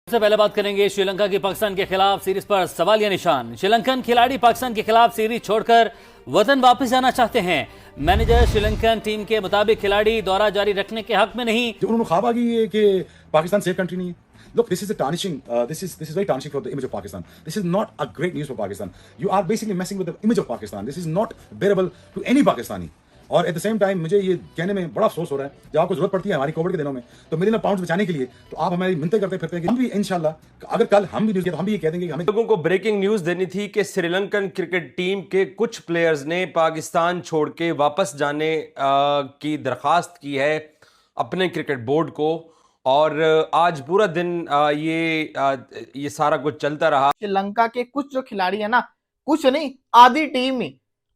सबसे पहले बात करेंगे श्रीलंका की पाकिस्तान के खिलाफ सीरीज पर सवालिया निशान। श्रीलंकन खिलाड़ी पाकिस्तान के खिलाफ सीरीज छोड़कर वतन वापस जाना चाहते हैं। मैनेजर श्रीलंकन टीम के मुताबिक खिलाड़ी दौरा जारी रखने के हक में नहीं। उन्होंने ख्वाब आ गई है कि पाकिस्तान सेफ कंट्री नहीं है। Look, this is tarnishing. This is very tarnishing for the image of Pakistan. This is not a great news for Pakistan. You are basically messing with the image of Pakistan. This is not bearable to any Pakistani. और at the same time मुझे ये कहने में बड़ा अफसोस हो रहा है, जब आपको जरूरत पड़ती है हमारी कोविड के दिनों में तो मिलियन पाउंड बचाने के लिए, तो आप हमारी मिन्नतें करते फिरते हैं कि हम भी इंशाल्लाह अगर कल हम भी न्यूज़ तो हम भी ये कह देंगे कि हमें लोगों को ब्रेकिंग न्यूज देनी थी कि श्रीलंकन क्रिकेट टीम के कुछ प्लेयर्स ने पाकिस्तान छोड़ के वापस जाने की दरखास्त की है अपने क्रिकेट बोर्ड को, और आज पूरा दिन ये सारा कुछ चलता रहा। श्रीलंका के कुछ जो खिलाड़ी है ना, कुछ नहीं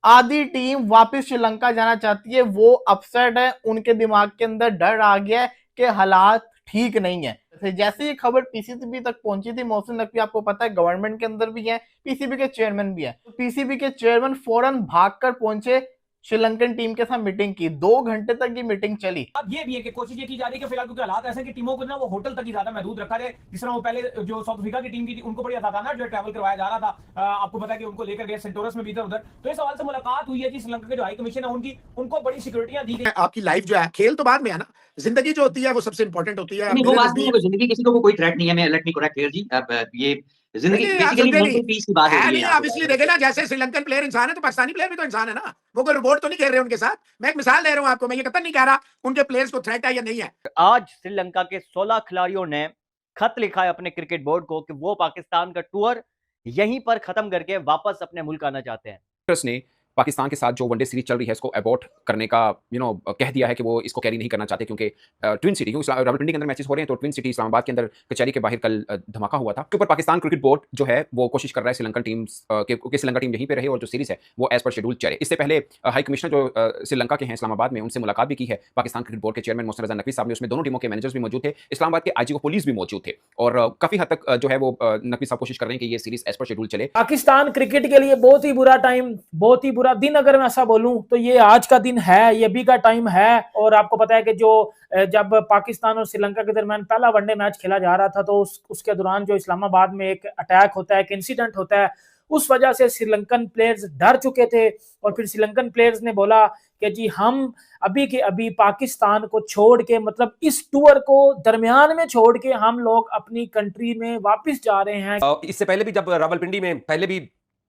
आधी टीम वापस श्रीलंका जाना चाहती है। वो अपसेट है, उनके दिमाग के अंदर डर आ गया है कि हालात ठीक नहीं है। जैसे ये खबर पीसीबी तक पहुंची थी, मोहसिन नकवी आपको पता है गवर्नमेंट के अंदर भी है, पीसीबी के चेयरमैन भी है। पीसीबी के चेयरमैन फौरन भागकर पहुंचे, श्रीलंकन टीम के साथ मीटिंग की। 2 घंटे तक ये मीटिंग चली। अब ये भी है कि कोशिश ये की जा रही है कि फिलहाल क्योंकि हालात ऐसे कि टीमों को ना वो होटल तक ही ज्यादा महदूद रखा जाए। जिस तरह वो पहले जो साउथ अफ्रीका की टीम की थी उनको बड़ी आसाना जो ट्रैवल करवाया जा रहा था, आपको पता है कि उनको लेकर गए सेंटोरस में भी इधर उधर। तो इस सवाल से मुलाकात हुई है जी श्रीलंका के जो हाई कमीशन है उनको बड़ी सिक्योरिटियां दी गई। आपकी लाइफ जो है, खेल तो बाद में है ना, जिंदगी जो होती है वो सबसे इंपॉर्टेंट होती है। वो बात नहीं है, जिंदगी किसी को कोई थ्रेट नहीं है। मैं लेट मी करेक्ट हियर जी, अब ये जिंदगी बेसिकली मेंटल पीस की बात हो रही है। ऑब्वियसली देखे ना, जैसे श्रीलंकन प्लेयर इंसान है तो पाकिस्तानी प्लेयर भी तो इंसान है ना। वो कोई रिपोर्ट तो नहीं खेल रहे उनके साथ। मैं एक मिसाल दे रहा हूं आपको, मैं ये कतई नहीं कह रहा उनके प्लेयर्स को थ्रेट है या नहीं है। आज श्रीलंका के 16 खिलाड़ियों ने खत लिखा है अपने क्रिकेट बोर्ड को कि वो पाकिस्तान का टूर यहीं पर खत्म करके वापस अपने मुल्क आना चाहते हैं। ने पाकिस्तान के साथ जो वनडे सीरीज चल रही है इसको अबॉर्ट करने का कह दिया है कि वो इसको कैरी नहीं करना चाहते, क्योंकि ट्विन सिटी रावलपिंडी के अंदर मैचेस हो रहे हैं, तो ट्विन सिटी इस्लामाबाद के अंदर कचहरी के बाहर कल धमाका हुआ था। उसके ऊपर पाकिस्तान क्रिकेट बोर्ड जो है वो कोशिश कर रहा है श्रीलंकन टीम कि श्रीलंका टीम यहीं पे रहे और जो सीरीज है वो एज पर शेड्यूल चले। इससे पहले हाई कमिश्नर जो श्रीलंका के हैं इस्लामाबाद में, उनसे मुलाकात भी की है पाकिस्तान क्रिकेट बोर्ड के चेयरमैन मोहसिन रजा नकवी साहब ने। उसमें दोनों टीमों के मैनेजर्स भी मौजूद थे, इस्लामाबाद के आईजी पुलिस भी मौजूद थे, और काफी हद तक जो है वो नकवी साहब कोशिश कर रहे हैं कि ये सीरीज एज पर शेड्यूल चले। पाकिस्तान क्रिकेट के लिए बहुत ही बुरा टाइम, बहुत ही बुरा दिन अगर मैं बोलूं तो ये आज का दिन है, ये भी का टाइम है। और आपको पता है कि जो जब पाकिस्तान और श्रीलंका के दरमियान पहला वनडे मैच खेला जा रहा था तो उसके दौरान जो इस्लामाबाद में एक अटैक होता है, एक इंसिडेंट होता है, उस वजह से श्रीलंकन प्लेयर्स डर चुके थे। और फिर श्रीलंकन प्लेयर्स ने बोला कि जी हम अभी के अभी पाकिस्तान को छोड़ के, मतलब इस टूर को दरमियान में छोड़ के हम लोग अपनी कंट्री में वापस जा रहे हैं। इससे पहले भी जब रावलपिंडी में पहले भी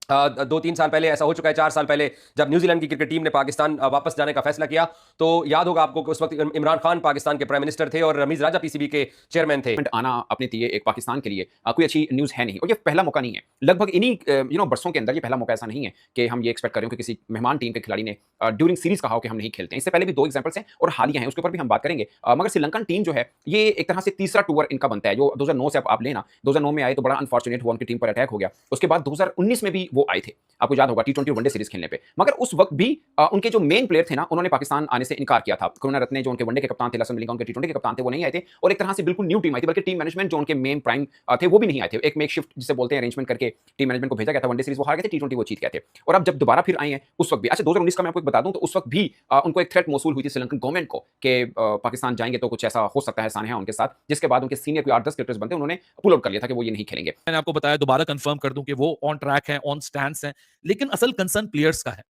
2-3 साल पहले ऐसा हो चुका है, 4 साल पहले जब न्यूजीलैंड की क्रिकेट टीम ने पाकिस्तान वापस जाने का फैसला किया, तो याद होगा आपको कि उस वक्त इमरान खान पाकिस्तान के प्राइम मिनिस्टर थे और रमीज राजा पीसीबी के चेयरमैन थे। आना अपने लिए एक पाकिस्तान के लिए कोई अच्छी न्यूज़ है नहीं, और ये पहला मौका नहीं है। लगभग इन्हीं बरसों के अंदर ये पहला मौका ऐसा नहीं है कि हम ये एक्सपेक्ट करें कि किसी मेहमान टीम के खिलाड़ी ने ड्यूरिंग सीरीज कहा हो कि हम नहीं खेलते हैं। इससे पहले भी 2 एग्जाम्पल्स हैं और हालिया हैं, उसके ऊपर भी हम बात करेंगे। मगर श्रीलंकन टीम जो है ये एक तरह से तीसरा टूर इनका बनता है। जो 2009 से आप लेना, 2009 में आए तो बड़ा अनफॉर्चुनेट हुआ, उनकी टीम पर अटैक हो गया। उसके बाद 2019 में भी वो आए थे, आपको याद होगा, T20 वनडे सीरीज खेलने पे। मगर उस वक्त भी उनके जो मेन प्लेयर थे ना, उन्होंने पाकिस्तान आने से इनकार किया था। करुणारत्ने जो उनके वनडे के कप्तान थे, लसन मलिंगा उनके T20 के कप्तान थे, वो नहीं आए थे। और एक तरह से बिल्कुल न्यू टीम आई थी, बल्कि टीम मैनेजमेंट जो उनके मेन प्राइम थे वो भी नहीं आए थे। एक मेकशिफ्ट जिसे बोलते हैं अरेंजमेंट करके टीम मैनेजमेंट को भेजा गया था। वनडे सीरीज वो हार गए थे, T20 वो जीत गए थे। और अब जब दोबारा फिर आए हैं उस वक्त भी, अच्छा 2019 का मैं आपको बता दूं तो उस वक्त भी उनको एक थ्रेट मौसूल हुई थी श्रीलंकन गवर्नमेंट को कि पाकिस्तान जाएंगे तो कुछ ऐसा हो सकता है सानिया उनके साथ, जिसके बाद उनके सीनियर कोई 8-10 क्रिकेटर्स बनते उन्होंने पुल आउट कर लिया था कि वो ये नहीं खेलेंगे। मैंने आपको बताया, दोबारा कंफर्म कर दूं कि वो ऑन ट्रैक हैं, ऑन स्टैंड्स हैं, लेकिन असल कंसर्न प्लेयर्स का है।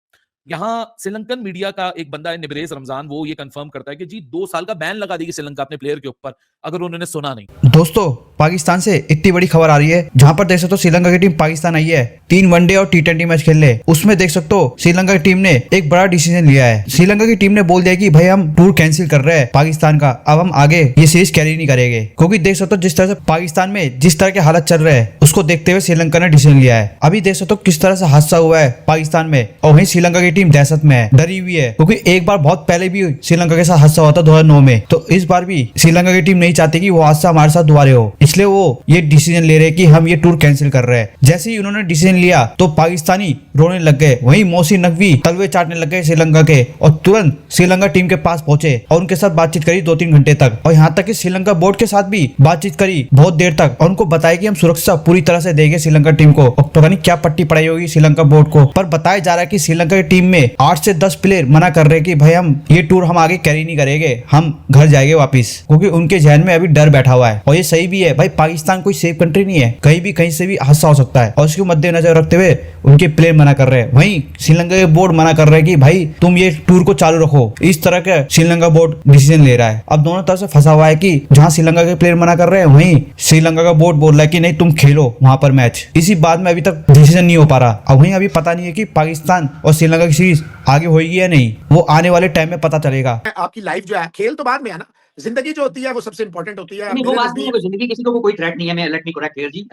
यहाँ श्रीलंकन मीडिया का एक बंदा है निबरेज रमजान, वो ये कंफर्म करता है कि जी 2 साल का बैन लगा देगी श्रीलंका अपने प्लेयर के ऊपर अगर उन्होंने सुना नहीं। दोस्तों, पाकिस्तान से इतनी बड़ी खबर आ रही है, जहां पर देख सकते हो श्रीलंका की टीम पाकिस्तान आई है 3 वनडे और T20 मैच खेलने। उसमें देख सकते हो श्रीलंका की टीम ने एक बड़ा डिसीजन लिया है। श्रीलंका की टीम ने बोल दिया कि भाई हम टूर कैंसिल कर रहे हैं पाकिस्तान का, अब हम आगे ये सीरीज कैरी नहीं करेंगे। क्योंकि देख सकते हो जिस तरह से पाकिस्तान में जिस तरह के हालत चल रहे हैं उसको देखते हुए श्रीलंका ने डिसीजन लिया है। अभी देख सकते हो किस तरह से हादसा हुआ है पाकिस्तान में, और वहीं श्रीलंका की टीम दहशत में है, डरी हुई है। क्योंकि एक बार बहुत पहले भी श्रीलंका के साथ हादसा हुआ था 2009 में, तो इस बार भी श्रीलंका की टीम नहीं चाहती कि वो हादसा हमारे साथ दोबारा हो, इसलिए वो ये डिसीजन ले रहे हैं कि हम ये टूर कैंसिल कर रहे हैं। जैसे ही उन्होंने डिसीजन लिया तो पाकिस्तानी रोने लग गए, वहीं मोहसिन नकवी तलवे चाटने लग गए श्रीलंका के, और तुरंत श्रीलंका टीम के पास पहुंचे और उनके साथ बातचीत करी 2-3 घंटे तक। और यहाँ तक कि श्रीलंका बोर्ड के साथ भी बातचीत करी बहुत देर तक, और उनको बताया कि हम सुरक्षा पूरी तरह से देंगे श्रीलंका टीम को। और पता नहीं क्या पट्टी पड़ाई होगी श्रीलंका बोर्ड को, पर बताया जा रहा है कि श्रीलंका की टीम टीम में 8 से 10 प्लेयर मना कर रहे हैं कि भाई हम ये टूर हम आगे कैरी नहीं करेंगे, हम घर जाएंगे वापिस, क्योंकि उनके जहन में अभी डर बैठा हुआ है। और ये सही भी है भाई, पाकिस्तान कोई सेफ कंट्री नहीं है, कहीं भी कहीं से भी हादसा हो सकता है और उसको मद्देनजर रखते हुए उनके प्लेयर मना कर रहे हैं। वहीं श्रीलंका के बोर्ड मना कर रहे हैं कि भाई तुम ये टूर को चालू रखो। इस तरह का श्रीलंका बोर्ड डिसीजन ले रहा है। अब दोनों तरफ से फंसा हुआ है कि जहां श्रीलंका के प्लेयर मना कर रहे हैं वहीं श्रीलंका का बोर्ड बोल रहा है कि नहीं तुम खेलो वहां पर मैच। इसी बात में अभी तक डिसीजन नहीं हो पा रहा। अब वहीं अभी पता नहीं है कि पाकिस्तान और श्रीलंका की सीरीज आगे होगी या नहीं, वो आने वाले टाइम में पता चलेगा। आपकी लाइफ जो है, खेल तो बाद में है ना, जिंदगी जो होती है वो सबसे इंपॉर्टेंट होती है। नहीं, वो बात नहीं है, जिंदगी किसी को कोई थ्रेट नहीं है। मैं लेट मी करेक्ट हियर जी,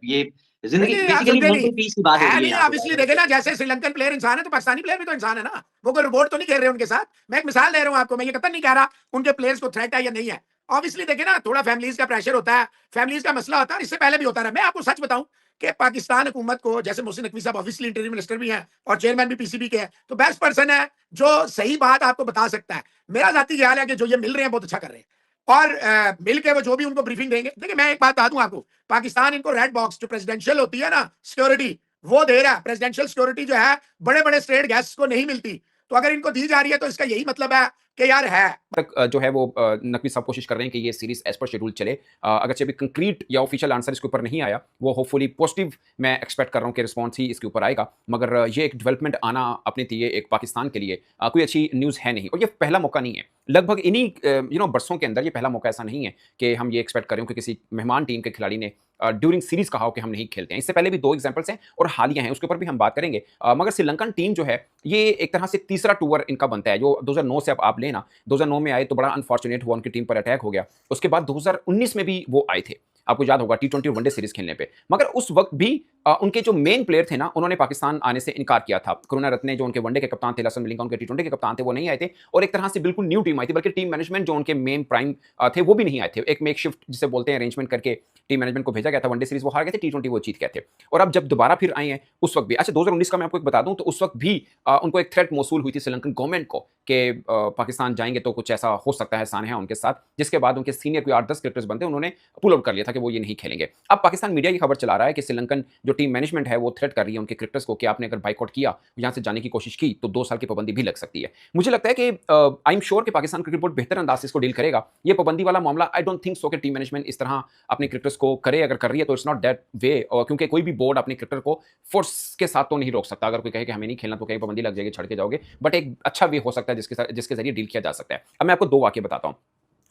ये जिंदगी बेसिकली मेंटल पीस की बात हो रही है। ऑब्वियसली देखे ना, जैसे श्रीलंकन प्लेयर इंसान है तो पाकिस्तानी प्लेयर भी तो इंसान है ना, वो कोई रोबोट तो नहीं खेल रहे उनके साथ। मैं एक मिसाल दे रहा हूँ आपको, मैं ये कतई नहीं कह रहा उनके प्लेयर्स को थ्रेट है या नहीं है। ऑब्वियसली देखे ना, थोड़ा फैमिलीज का प्रेशर होता है, फैमिलीज का मसला होता है, इससे पहले भी होता रहा। मैं आपको सच बताऊं कि पाकिस्तान हुकूमत को, जैसे मोहसिन नकवी साहब ऑब्वियसली इंटीरियर मिनिस्टर भी हैं और चेयरमैन भी पीसीबी के हैं, तो बेस्ट पर्सन है जो सही बात आपको बता सकता है। मेरा जाती ख्याल है कि जो ये मिल रहे हैं बहुत अच्छा कर रहे हैं और मिल के वो जो भी उनको ब्रीफिंग देंगे। देखिए मैं एक बात बता दूं आपको, पाकिस्तान इनको रेड बॉक्स जो प्रेसिडेंशियल होती है ना सिक्योरिटी, वो दे रहा है। प्रेसिडेंशियल सिक्योरिटी जो है बड़े बड़े स्टेट गेस्ट को नहीं मिलती, तो अगर इनको दी जा रही है तो इसका यही मतलब है कि यार है तक जो है वो नकवी साहब कोशिश कर रहे हैं कि ये सीरीज एज पर शेड्यूल चले। अगरचे अभी कंक्रीट या ऑफिशियल आंसर इसके ऊपर नहीं आया, वो होपफुली पॉजिटिव मैं एक्सपेक्ट कर रहा हूँ कि रिस्पॉन्स ही इसके ऊपर आएगा। मगर ये एक डेवलपमेंट आना अपने लिए एक पाकिस्तान के लिए कोई अच्छी न्यूज़ है नहीं, और ये पहला मौका नहीं है। लगभग इन्हीं बरसों के अंदर ये पहला मौका ऐसा नहीं है कि हम ये एक्सपेक्ट करें कि किसी मेहमान टीम के खिलाड़ी ने ड्यूरिंग सीरीज कहा हो कि हम नहीं खेलते हैं। इससे पहले भी 2 एग्जांपल्स हैं और हालिया हैं, उसके ऊपर भी हम बात करेंगे। मगर श्रीलंकन टीम जो है ये एक तरह से तीसरा टूर इनका बनता है। जो 2009 से आप लेना, 2009 में आए तो बड़ा अनफॉर्चुनेट हुआ, उनकी टीम पर अटैक हो गया। उसके बाद 2019 में भी वो आए थे, आपको याद होगा T20 वनडे सीरीज खेलने पे। मगर उस वक्त भी उनके जो मेन प्लेयर थे ना, उन्होंने पाकिस्तान आने से इनकार किया था। करुणारत्ने जो उनके वनडे के कप्तान थे, लसन मलिंगा उनके T20 के कप्तान थे, वो नहीं आए थे। और एक तरह से बिल्कुल न्यू टीम आई थी, बल्कि टीम मैनेजमेंट जो उनके मेन प्राइम थे वो भी नहीं आए थे। एक मेकशिफ्ट जिसे बोलते हैं अरेंजमेंट करके टीम मैनेजमेंट को भेजा गया था। वनडे सीरीज वो हार गए थे, T20 वो जीत गए थे। और अब जब दोबारा फिर आए हैं उस वक्त भी, अच्छा 2019 का मैं आपको एक बता दूं, तो उस वक्त भी उनको एक थ्रेट मौसूल हुई थी श्रीलंकन गवर्नमेंट को कि पाकिस्तान जाएंगे तो कुछ ऐसा हो सकता है, सानहा उनके साथ। जिसके बाद उनके सीनियर कोई 8-10 क्रिकेटर्स बनते, उन्होंने पुल आउट कर लिया था कि वो ये नहीं खेलेंगे। अब पाकिस्तान मीडिया की खबर चला रहा है कि श्रीलंकन जो टीम मैनेजमेंट है वो थ्रेट कर रही है उनके क्रिकेटर्स को कि आपने अगर बाइकआउट किया, यहाँ से जाने की कोशिश की तो 2 साल की पाबंदी भी लग सकती है। मुझे लगता है कि आई एम श्योर कि पाकिस्तान क्रिकेट बोर्ड बेहतर अंदाज से इसको डील करेगा। ये पाबंदी वाला मामला आई डोंट थिंक सो कि टीम मैनेजमेंट इस तरह अपने क्रिकेटर्स को करे। अगर कर रही है तो इट्स नॉट दैट वे, क्योंकि कोई भी बोर्ड अपने क्रिकेटर को फोर्स के साथ तो नहीं रोक सकता। अगर कोई कहे कि हमें नहीं खेलना तो कहीं पाबंदी लग जाएगी, छड़ के जाओगे। बट एक अच्छा वे हो सकता है जिसके जरिए डील किया जा सकता है। अब मैं आपको 2 वाक्य बताता हूँ।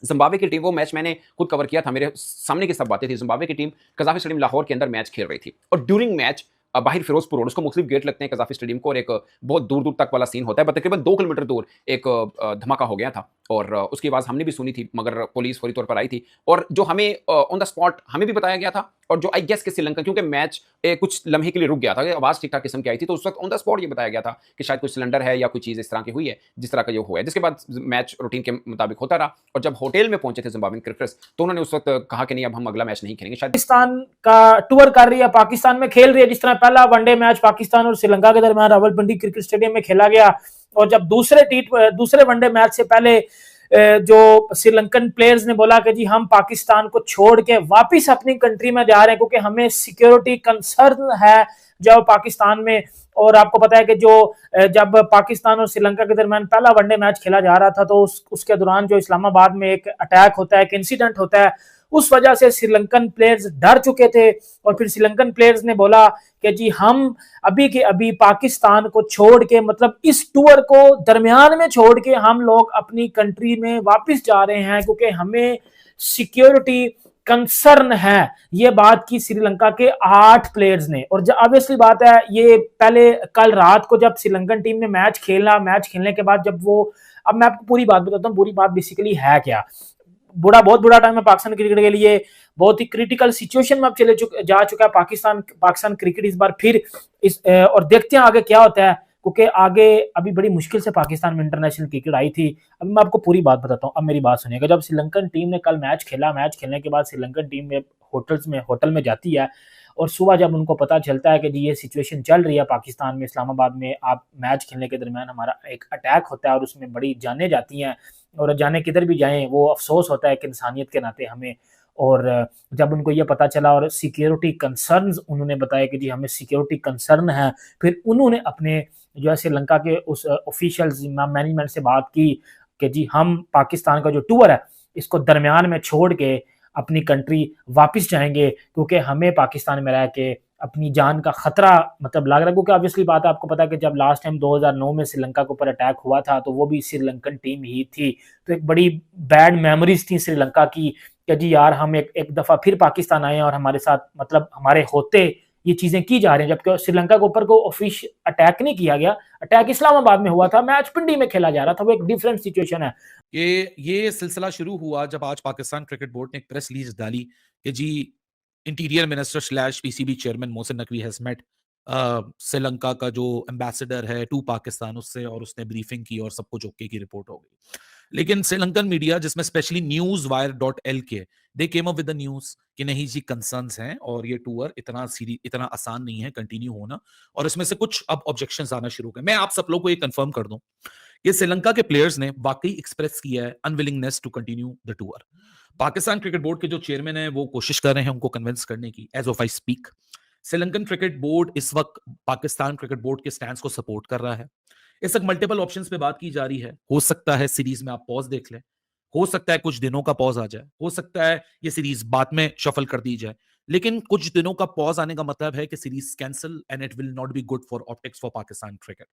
जिम्बाब्वे की टीम, वो मैच मैंने खुद कवर किया था, मेरे सामने की सब बातें थी। जिम्बाब्वे की टीम कज़ाफी स्टेडियम लाहौर के अंदर मैच खेल रही थी और ड्यूरिंग मैच बाहर फिरोजपुर रोड, उसको मुख्तलिफ गेट लगते हैं कज़ाफी स्टेडियम को, और एक बहुत दूर दूर तक वाला सीन होता है। बस तकरीबन 2 किलोमीटर दूर एक धमाका हो गया था और उसकी आवाज़ हमने भी सुनी थी, मगर पुलिस फौरी तौर पर आई थी। और जो हमें ऑन द स्पॉट हमें भी बताया गया था, और जो आई गेस के श्रीलंका, क्योंकि मैच कुछ लम्हे के लिए रुक गया था, आवाज़ ठीक ठाक किस्म की आई थी, तो उस वक्त ऑन द स्पॉट ये बताया गया था कि शायद कुछ सिलेंडर है या कोई चीज़ इस तरह की हुई है जिस तरह का ये हुआ है। जिसके बाद मैच रूटीन के मुताबिक होता रहा, और जब होटल में पहुंचे थे जिम्बाब्वेन क्रिकेटर्स तो उन्होंने उस वक्त कहा कि नहीं अब हम अगला मैच नहीं खेलेंगे। शायद पाकिस्तान का टूर कर रही है, पाकिस्तान में खेल रही है। जिस तरह पहला वनडे मैच पाकिस्तान और श्रीलंका के दरमियान रावलपिंडी क्रिकेट स्टेडियम में खेला गया, और जब दूसरे वनडे मैच से पहले जो श्रीलंकन प्लेयर्स ने बोला कि जी हम पाकिस्तान को छोड़ के वापस अपनी कंट्री में जा रहे हैं क्योंकि हमें सिक्योरिटी कंसर्न है जब पाकिस्तान में। और आपको पता है कि जब पाकिस्तान और श्रीलंका के दरमियान पहला वनडे मैच खेला जा रहा था तो उसके दौरान जो इस्लामाबाद में एक अटैक होता है, एक इंसिडेंट होता है, उस वजह से श्रीलंकन प्लेयर्स डर चुके थे। और फिर श्रीलंकन प्लेयर्स ने बोला कि जी हम अभी के अभी पाकिस्तान को छोड़ के, मतलब इस टूर को दरमियान में छोड़ के हम लोग अपनी कंट्री में वापस जा रहे हैं क्योंकि हमें सिक्योरिटी कंसर्न है। ये बात की श्रीलंका के 8 प्लेयर्स ने। और ऑब्वियसली बात है, ये पहले कल रात को जब श्रीलंकन टीम ने मैच खेलने के बाद जब वो, अब मैं आपको पूरी बात बताता हूँ, पूरी बात बेसिकली है क्या। बहुत बुरा टाइम है पाकिस्तान क्रिकेट के लिए, बहुत ही क्रिटिकल सिचुएशन में अब जा चुका है पाकिस्तान क्रिकेट इस बार फिर और देखते हैं आगे क्या होता है, क्योंकि आगे अभी बड़ी मुश्किल से पाकिस्तान में इंटरनेशनल क्रिकेट आई थी। अभी मैं आपको पूरी बात बताता हूँ, अब मेरी बात सुनिएगा। जब श्रीलंकन टीम ने कल मैच खेलने के बाद श्रीलंकन टीम में होटल में जाती है, और सुबह जब उनको पता चलता है कि जी ये सिचुएशन चल रही है पाकिस्तान में, इस्लामाबाद में, आप मैच खेलने के दरमियान हमारा एक अटैक होता है और उसमें बड़ी जानें जाती हैं, और जाने किधर भी जाएं वो अफसोस होता है कि इंसानियत के नाते हमें। और जब उनको ये पता चला और सिक्योरिटी कंसर्न्स उन्होंने बताया कि जी हमें सिक्योरिटी कंसर्न है, फिर उन्होंने अपने जो है श्रीलंका के उस ऑफिशियल्स मैनेजमेंट से बात की कि जी हम पाकिस्तान का जो टूर है इसको दरमियान में छोड़ के अपनी कंट्री वापस जाएंगे, क्योंकि हमें पाकिस्तान में रह के अपनी जान का खतरा मतलब लग रहा है। क्योंकि ऑब्वियसली बात है, आपको पता है कि जब लास्ट टाइम 2009 में श्रीलंका के ऊपर अटैक हुआ था तो वो भी श्रीलंकन टीम ही थी, तो एक बड़ी बैड मेमोरीज थी श्रीलंका की कि जी यार हम एक दफ़ा फिर पाकिस्तान आए और हमारे साथ मतलब हमारे होते ये चीज़ें की जा रही हैं, जबकि श्रीलंका के ऊपर को ऑफिशियल अटैक नहीं किया गया, अटैक इस्लामाबाद में हुआ था, मैच पिंडी में खेला जा रहा था, वो एक डिफरेंट सिचुएशन है। ये सिलसिला शुरू हुआ जब आज पाकिस्तान क्रिकेट बोर्ड ने एक प्रेस रिलीज डाली कि जी interior minister slash PCB chairman Mohsin Naqvi has met Sri Lanka का जो एम्बेसडर है टू पाकिस्तान उससे, और उसने ब्रीफिंग की और सब कुछ ओके की रिपोर्ट हो गई। लेकिन श्रीलंकन मीडिया जिसमें specially news wire .lk they came up with the news कि नहीं जी कंसर्न्स हैं और ये टूर इतना आसान नहीं है कंटिन्यू होना, और इसमें से कुछ अब ऑब्जेक्शंस आना शुरू हो गए। मैं आप सब लोग को ये कंफर्म कर दूं, ये श्रीलंका के प्लेयर्स ने वाकई एक्सप्रेस किया है unwillingness to continue the tour. Pakistan cricket board के जो चेयरमैन है वो कोशिश कर रहे हैं उनको कन्विंस करने की, as of I speak. Sri Lankan cricket board इस वक्त पाकिस्तान क्रिकेट बोर्ड के स्टैंड को सपोर्ट कर रहा है। इस वक्त मल्टीपल ऑप्शंस पे बात की जा रही है। हो सकता है सीरीज में आप पॉज देख लें, हो सकता है कुछ दिनों का पॉज आ जाए, हो सकता है ये सीरीज बाद में शफल कर दी जाए, लेकिन कुछ दिनों का पॉज आने का मतलब है कि series cancel and it will not be good for optics for Pakistan cricket.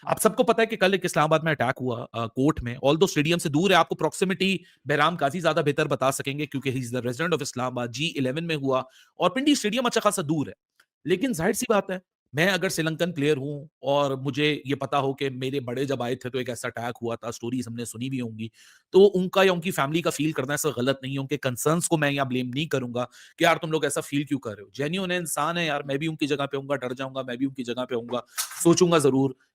आप सबको पता है कि कल एक इस्लामाबाद में अटैक हुआ कोर्ट में, ऑल दो स्टेडियम से दूर है, आपको प्रॉक्सिमिटी बहराम काफी ज्यादा बेहतर बता सकेंगे क्योंकि he is the resident of Islamabad. G11 में हुआ और पिंडी स्टेडियम अच्छा खासा दूर है, लेकिन जाहिर सी बात है मैं अगर श्रीलंकन प्लेयर हूं और मुझे ये पता हो कि मेरे बड़े जब आए थे तो एक ऐसा अटैक हुआ था, स्टोरीज हमने सुनी भी होंगी, तो उनका या उनकी फैमिली का फील करना ऐसा गलत नहीं है। उनके कंसर्न्स को मैं यहाँ ब्लेम नहीं करूंगा कि यार तुम लोग ऐसा फील क्यों कर रहे हो। जेन्युइन इंसान है यार, मैं भी उनकी जगह पे होऊंगा, डर जाऊंगा, मैं भी उनकी जगह पे होऊंगा, सोचूंगा जरूर